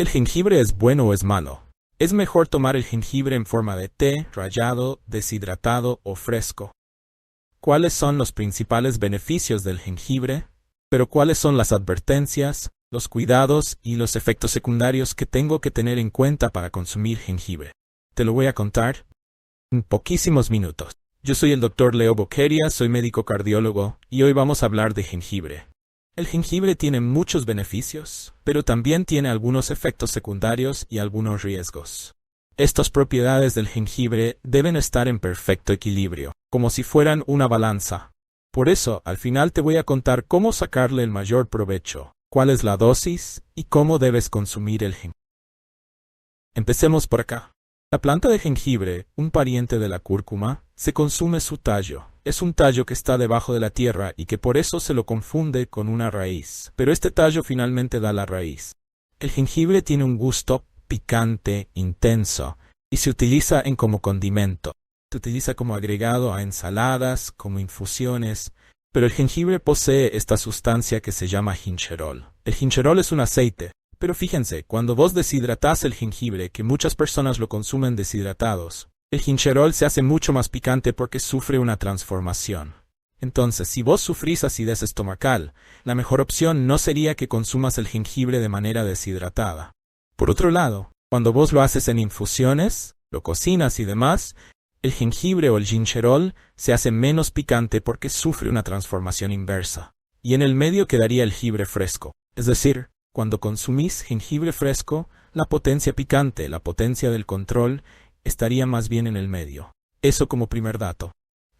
¿El jengibre es bueno o es malo? ¿Es mejor tomar el jengibre en forma de té, rallado, deshidratado o fresco? ¿Cuáles son los principales beneficios del jengibre? Pero ¿cuáles son las advertencias, los cuidados y los efectos secundarios que tengo que tener en cuenta para consumir jengibre? Te lo voy a contar en poquísimos minutos. Yo soy el Dr. Leo Boqueria, soy médico cardiólogo y hoy vamos a hablar de jengibre. El jengibre tiene muchos beneficios, pero también tiene algunos efectos secundarios y algunos riesgos. Estas propiedades del jengibre deben estar en perfecto equilibrio, como si fueran una balanza. Por eso, al final te voy a contar cómo sacarle el mayor provecho, cuál es la dosis y cómo debes consumir el jengibre. Empecemos por acá. La planta de jengibre, un pariente de la cúrcuma, se consume su tallo. Es un tallo que está debajo de la tierra y que por eso se lo confunde con una raíz. Pero este tallo finalmente da la raíz. El jengibre tiene un gusto picante, intenso, y se utiliza como condimento. Se utiliza como agregado a ensaladas, como infusiones. Pero el jengibre posee esta sustancia que se llama gingerol. El gingerol es un aceite. Pero fíjense, cuando vos deshidratás el jengibre, que muchas personas lo consumen deshidratados, el gingerol se hace mucho más picante porque sufre una transformación. Entonces, si vos sufrís acidez estomacal, la mejor opción no sería que consumas el jengibre de manera deshidratada. Por otro lado, cuando vos lo haces en infusiones, lo cocinas y demás, el jengibre o el gingerol se hace menos picante porque sufre una transformación inversa. Y en el medio quedaría el jengibre fresco, es decir, cuando consumís jengibre fresco, la potencia picante, la potencia del control, estaría más bien en el medio. Eso como primer dato.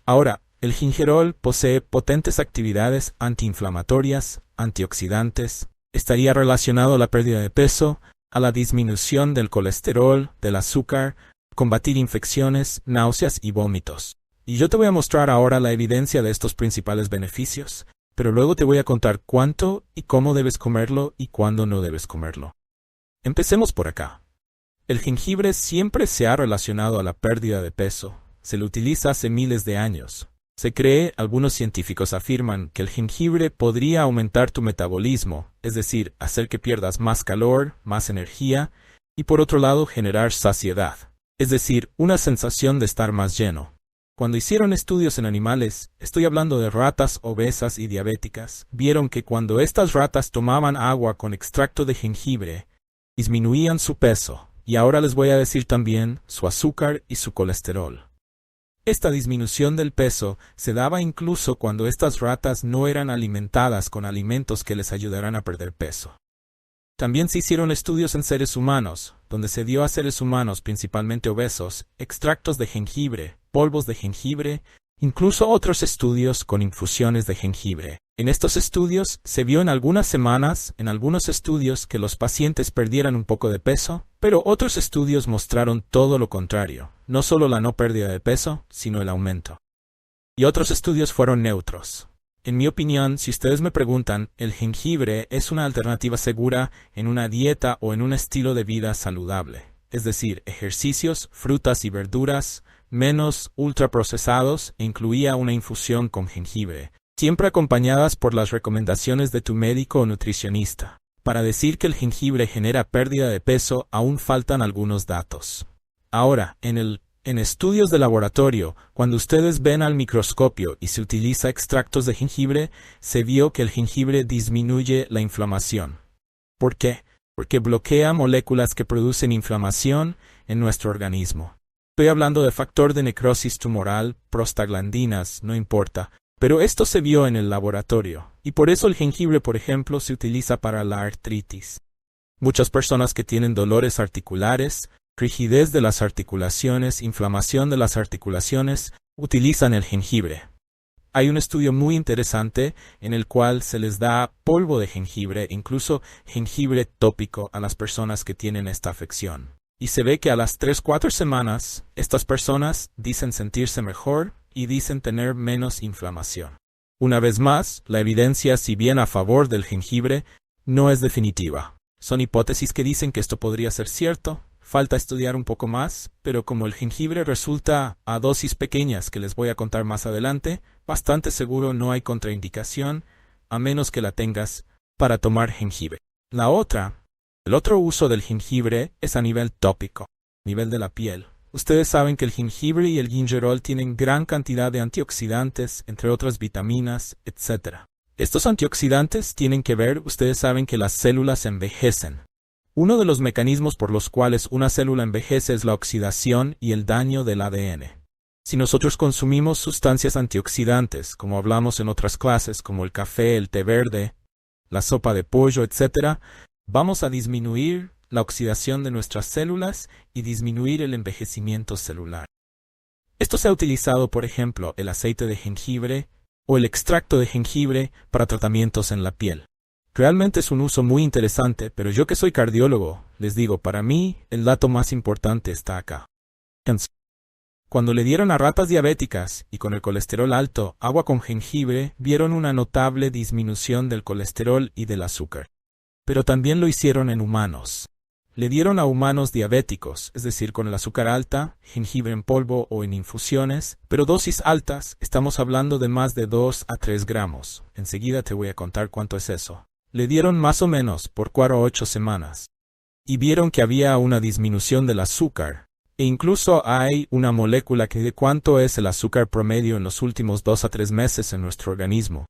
Ahora, el gingerol posee potentes actividades antiinflamatorias, antioxidantes, estaría relacionado a la pérdida de peso, a la disminución del colesterol, del azúcar, combatir infecciones, náuseas y vómitos. Y yo te voy a mostrar ahora la evidencia de estos principales beneficios, pero luego te voy a contar cuánto y cómo debes comerlo y cuándo no debes comerlo. Empecemos por acá. El jengibre siempre se ha relacionado a la pérdida de peso. Se lo utiliza hace miles de años. Se cree, algunos científicos afirman, que el jengibre podría aumentar tu metabolismo, es decir, hacer que pierdas más calor, más energía, y por otro lado generar saciedad, es decir, una sensación de estar más lleno. Cuando hicieron estudios en animales, estoy hablando de ratas obesas y diabéticas, vieron que cuando estas ratas tomaban agua con extracto de jengibre, disminuían su peso, y ahora les voy a decir también su azúcar y su colesterol. Esta disminución del peso se daba incluso cuando estas ratas no eran alimentadas con alimentos que les ayudaran a perder peso. También se hicieron estudios en seres humanos, donde se dio a seres humanos, principalmente obesos, extractos de jengibre, polvos de jengibre, incluso otros estudios con infusiones de jengibre. En estos estudios se vio en algunas semanas, en algunos estudios, que los pacientes perdieran un poco de peso, pero otros estudios mostraron todo lo contrario, no solo la no pérdida de peso, sino el aumento. Y otros estudios fueron neutros. En mi opinión, si ustedes me preguntan, el jengibre es una alternativa segura en una dieta o en un estilo de vida saludable. Es decir, ejercicios, frutas y verduras, menos ultraprocesados e incluía una infusión con jengibre, siempre acompañadas por las recomendaciones de tu médico o nutricionista. Para decir que el jengibre genera pérdida de peso, aún faltan algunos datos. Ahora, en estudios de laboratorio, cuando ustedes ven al microscopio y se utiliza extractos de jengibre, se vio que el jengibre disminuye la inflamación. ¿Por qué? Porque bloquea moléculas que producen inflamación en nuestro organismo. Estoy hablando de factor de necrosis tumoral, prostaglandinas, no importa, pero esto se vio en el laboratorio, y por eso el jengibre, por ejemplo, se utiliza para la artritis. Muchas personas que tienen dolores articulares, rigidez de las articulaciones, inflamación de las articulaciones, utilizan el jengibre. Hay un estudio muy interesante en el cual se les da polvo de jengibre, incluso jengibre tópico, a las personas que tienen esta afección. Y se ve que a las 3-4 semanas, estas personas dicen sentirse mejor y dicen tener menos inflamación. Una vez más, la evidencia, si bien a favor del jengibre, no es definitiva. Son hipótesis que dicen que esto podría ser cierto. Falta estudiar un poco más, pero como el jengibre resulta a dosis pequeñas que les voy a contar más adelante, bastante seguro no hay contraindicación, a menos que la tengas para tomar jengibre. La otra, El otro uso del jengibre es a nivel tópico, a nivel de la piel. Ustedes saben que el jengibre y el gingerol tienen gran cantidad de antioxidantes, entre otras vitaminas, etc. Estos antioxidantes tienen que ver, ustedes saben que las células envejecen. Uno de los mecanismos por los cuales una célula envejece es la oxidación y el daño del ADN. Si nosotros consumimos sustancias antioxidantes, como hablamos en otras clases, como el café, el té verde, la sopa de pollo, etc., vamos a disminuir la oxidación de nuestras células y disminuir el envejecimiento celular. Esto se ha utilizado, por ejemplo, el aceite de jengibre o el extracto de jengibre para tratamientos en la piel. Realmente es un uso muy interesante, pero yo que soy cardiólogo, les digo, para mí el dato más importante está acá. Cuando le dieron a ratas diabéticas y con el colesterol alto agua con jengibre, vieron una notable disminución del colesterol y del azúcar. Pero también lo hicieron en humanos. Le dieron a humanos diabéticos, es decir, con el azúcar alta, jengibre en polvo o en infusiones, pero dosis altas, estamos hablando de más de 2 a 3 gramos. Enseguida te voy a contar cuánto es eso. Le dieron más o menos por 4 a 8 semanas. Y vieron que había una disminución del azúcar. E incluso hay una molécula que de cuánto es el azúcar promedio en los últimos 2 a 3 meses en nuestro organismo.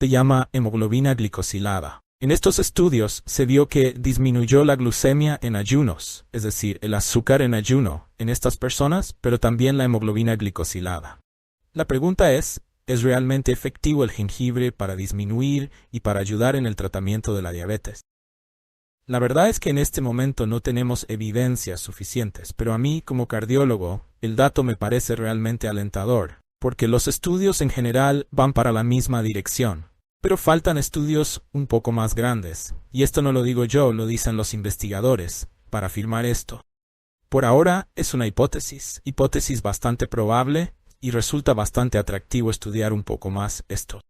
Se llama hemoglobina glicosilada. En estos estudios se vio que disminuyó la glucemia en ayunos, es decir, el azúcar en ayuno, en estas personas, pero también la hemoglobina glicosilada. La pregunta ¿es realmente efectivo el jengibre para disminuir y para ayudar en el tratamiento de la diabetes? La verdad es que en este momento no tenemos evidencias suficientes, pero a mí, como cardiólogo, el dato me parece realmente alentador, porque los estudios en general van para la misma dirección. Pero faltan estudios un poco más grandes, y esto no lo digo yo, lo dicen los investigadores, para afirmar esto. Por ahora es una hipótesis bastante probable, y resulta bastante atractivo estudiar un poco más esto.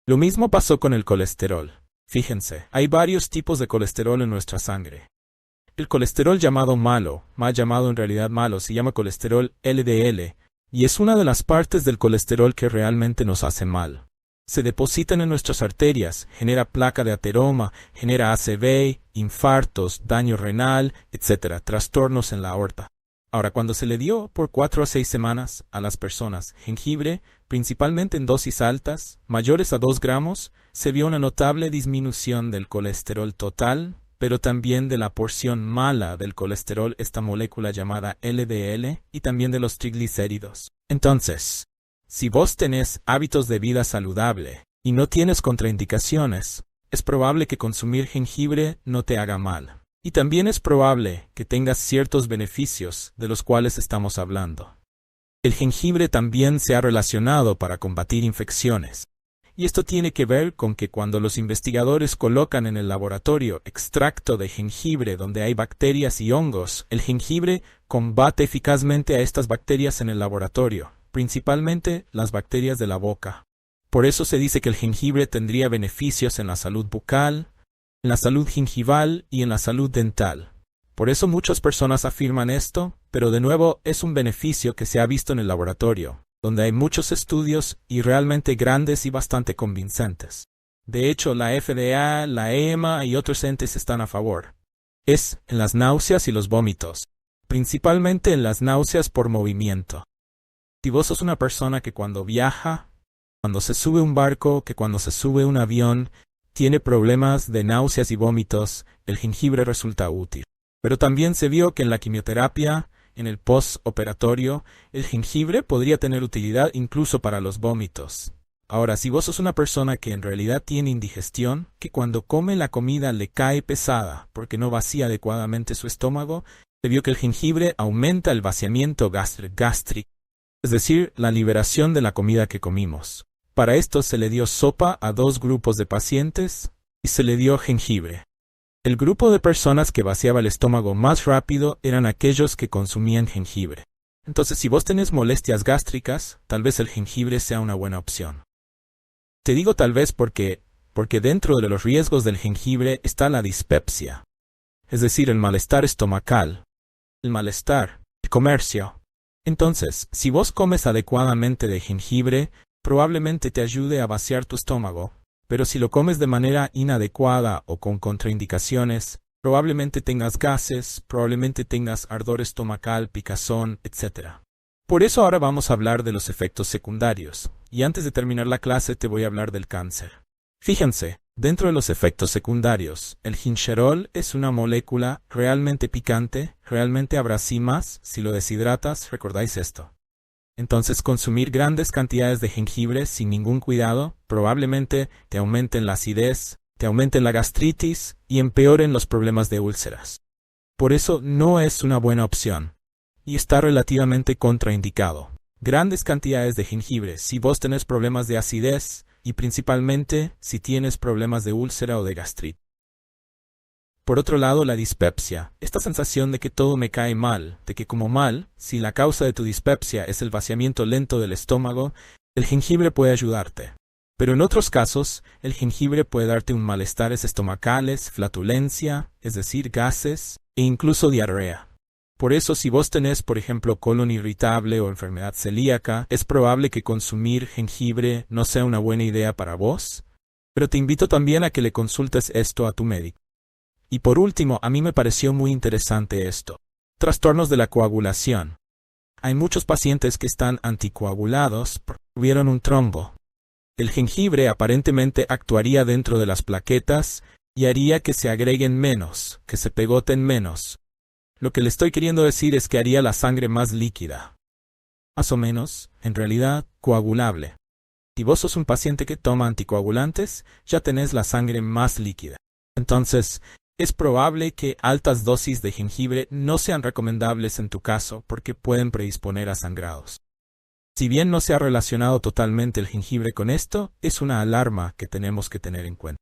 Lo mismo pasó con el colesterol. Fíjense, hay varios tipos de colesterol en nuestra sangre. El colesterol llamado malo, más llamado en realidad malo, se llama colesterol LDL, y es una de las partes del colesterol que realmente nos hace mal. Se depositan en nuestras arterias, genera placa de ateroma, genera ACV, infartos, daño renal, etc., trastornos en la aorta. Ahora, cuando se le dio por 4 a 6 semanas a las personas jengibre, principalmente en dosis altas, mayores a 2 gramos, se vio una notable disminución del colesterol total, pero también de la porción mala del colesterol, esta molécula llamada LDL, y también de los triglicéridos. Entonces, si vos tenés hábitos de vida saludable y no tienes contraindicaciones, es probable que consumir jengibre no te haga mal. Y también es probable que tengas ciertos beneficios de los cuales estamos hablando. El jengibre también se ha relacionado para combatir infecciones. Y esto tiene que ver con que cuando los investigadores colocan en el laboratorio extracto de jengibre donde hay bacterias y hongos, el jengibre combate eficazmente a estas bacterias en el laboratorio, principalmente las bacterias de la boca. Por eso se dice que el jengibre tendría beneficios en la salud bucal, en la salud gingival y en la salud dental. Por eso muchas personas afirman esto, pero de nuevo es un beneficio que se ha visto en el laboratorio, donde hay muchos estudios y realmente grandes y bastante convincentes. De hecho, la FDA, la EMA y otros entes están a favor. Es en las náuseas y los vómitos, principalmente en las náuseas por movimiento. Si vos sos una persona que cuando viaja, cuando se sube un barco, que cuando se sube un avión, tiene problemas de náuseas y vómitos, el jengibre resulta útil. Pero también se vio que en la quimioterapia, en el postoperatorio, el jengibre podría tener utilidad incluso para los vómitos. Ahora, si vos sos una persona que en realidad tiene indigestión, que cuando come la comida le cae pesada porque no vacía adecuadamente su estómago, se vio que el jengibre aumenta el vaciamiento gástrico, es decir, la liberación de la comida que comimos. Para esto se le dio sopa a 2 grupos de pacientes y se le dio jengibre. El grupo de personas que vaciaba el estómago más rápido eran aquellos que consumían jengibre. Entonces, si vos tenés molestias gástricas, tal vez el jengibre sea una buena opción. Te digo tal vez porque dentro de los riesgos del jengibre está la dispepsia, es decir, el malestar estomacal, el malestar, el comercio. Entonces, si vos comes adecuadamente de jengibre, probablemente te ayude a vaciar tu estómago, pero si lo comes de manera inadecuada o con contraindicaciones, Probablemente tengas gases, probablemente tengas ardor estomacal, picazón, etc. Por eso ahora vamos a hablar de los efectos secundarios, y antes de terminar la clase te voy a hablar del cáncer. Fíjense, dentro de los efectos secundarios, el gingerol es una molécula realmente picante, realmente abrasimas, si lo deshidratas, recordáis esto. Entonces consumir grandes cantidades de jengibre sin ningún cuidado probablemente te aumenten la acidez, te aumenten la gastritis y empeoren los problemas de úlceras. Por eso no es una buena opción. Y está relativamente contraindicado. Grandes cantidades de jengibre si vos tenés problemas de acidez y principalmente si tienes problemas de úlcera o de gastritis. Por otro lado, la dispepsia. Esta sensación de que todo me cae mal, de que como mal, si la causa de tu dispepsia es el vaciamiento lento del estómago, el jengibre puede ayudarte. Pero en otros casos, el jengibre puede darte un malestares estomacales, flatulencia, es decir, gases, e incluso diarrea. Por eso, si vos tenés, por ejemplo, colon irritable o enfermedad celíaca, es probable que consumir jengibre no sea una buena idea para vos, pero te invito también a que le consultes esto a tu médico. Y por último, a mí me pareció muy interesante esto. Trastornos de la coagulación. Hay muchos pacientes que están anticoagulados porque tuvieron un trombo. El jengibre aparentemente actuaría dentro de las plaquetas y haría que se agreguen menos, que se pegoten menos. Lo que le estoy queriendo decir es que haría la sangre más líquida. Más o menos, en realidad, coagulable. Si vos sos un paciente que toma anticoagulantes, ya tenés la sangre más líquida. Entonces, es probable que altas dosis de jengibre no sean recomendables en tu caso porque pueden predisponer a sangrados. Si bien no se ha relacionado totalmente el jengibre con esto, es una alarma que tenemos que tener en cuenta.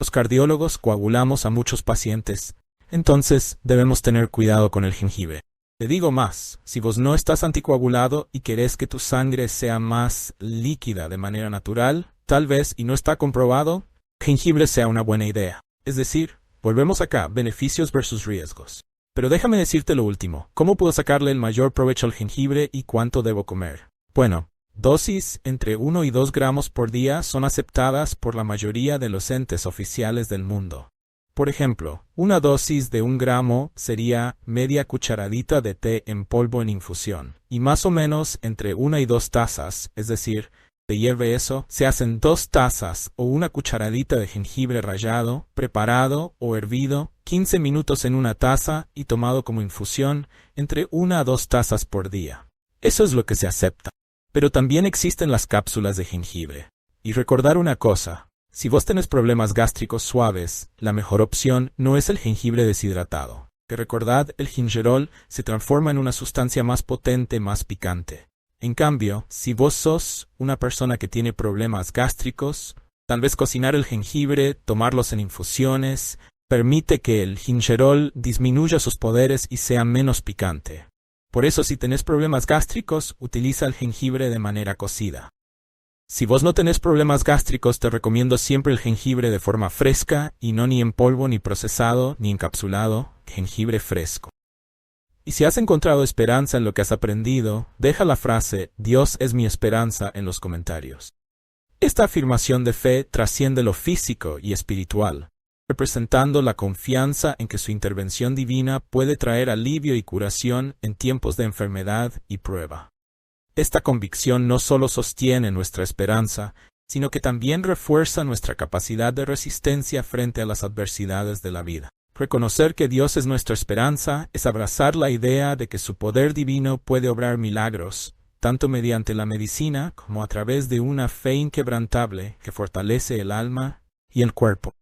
Los cardiólogos coagulamos a muchos pacientes, entonces debemos tener cuidado con el jengibre. Te digo más, si vos no estás anticoagulado y querés que tu sangre sea más líquida de manera natural, tal vez, y no está comprobado, jengibre sea una buena idea. Es decir, volvemos acá, beneficios versus riesgos. Pero déjame decirte lo último, ¿cómo puedo sacarle el mayor provecho al jengibre y cuánto debo comer? Bueno, dosis entre 1 y 2 gramos por día son aceptadas por la mayoría de los entes oficiales del mundo. Por ejemplo, una dosis de 1 gramo sería media cucharadita de té en polvo en infusión, y más o menos entre 1 y 2 tazas, es decir, se hierve eso, se hacen 2 tazas o una cucharadita de jengibre rallado, preparado o hervido, 15 minutos en una taza y tomado como infusión, entre 1 a 2 tazas por día. Eso es lo que se acepta. Pero también existen las cápsulas de jengibre. Y recordar una cosa, si vos tenés problemas gástricos suaves, la mejor opción no es el jengibre deshidratado. Que recordad, el gingerol se transforma en una sustancia más potente, más picante. En cambio, si vos sos una persona que tiene problemas gástricos, tal vez cocinar el jengibre, tomarlos en infusiones, permite que el gingerol disminuya sus poderes y sea menos picante. Por eso, si tenés problemas gástricos, utiliza el jengibre de manera cocida. Si vos no tenés problemas gástricos, te recomiendo siempre el jengibre de forma fresca y no ni en polvo, ni procesado, ni encapsulado, jengibre fresco. Y si has encontrado esperanza en lo que has aprendido, deja la frase «Dios es mi esperanza» en los comentarios. Esta afirmación de fe trasciende lo físico y espiritual, representando la confianza en que su intervención divina puede traer alivio y curación en tiempos de enfermedad y prueba. Esta convicción no solo sostiene nuestra esperanza, sino que también refuerza nuestra capacidad de resistencia frente a las adversidades de la vida. Reconocer que Dios es nuestra esperanza es abrazar la idea de que su poder divino puede obrar milagros, tanto mediante la medicina como a través de una fe inquebrantable que fortalece el alma y el cuerpo.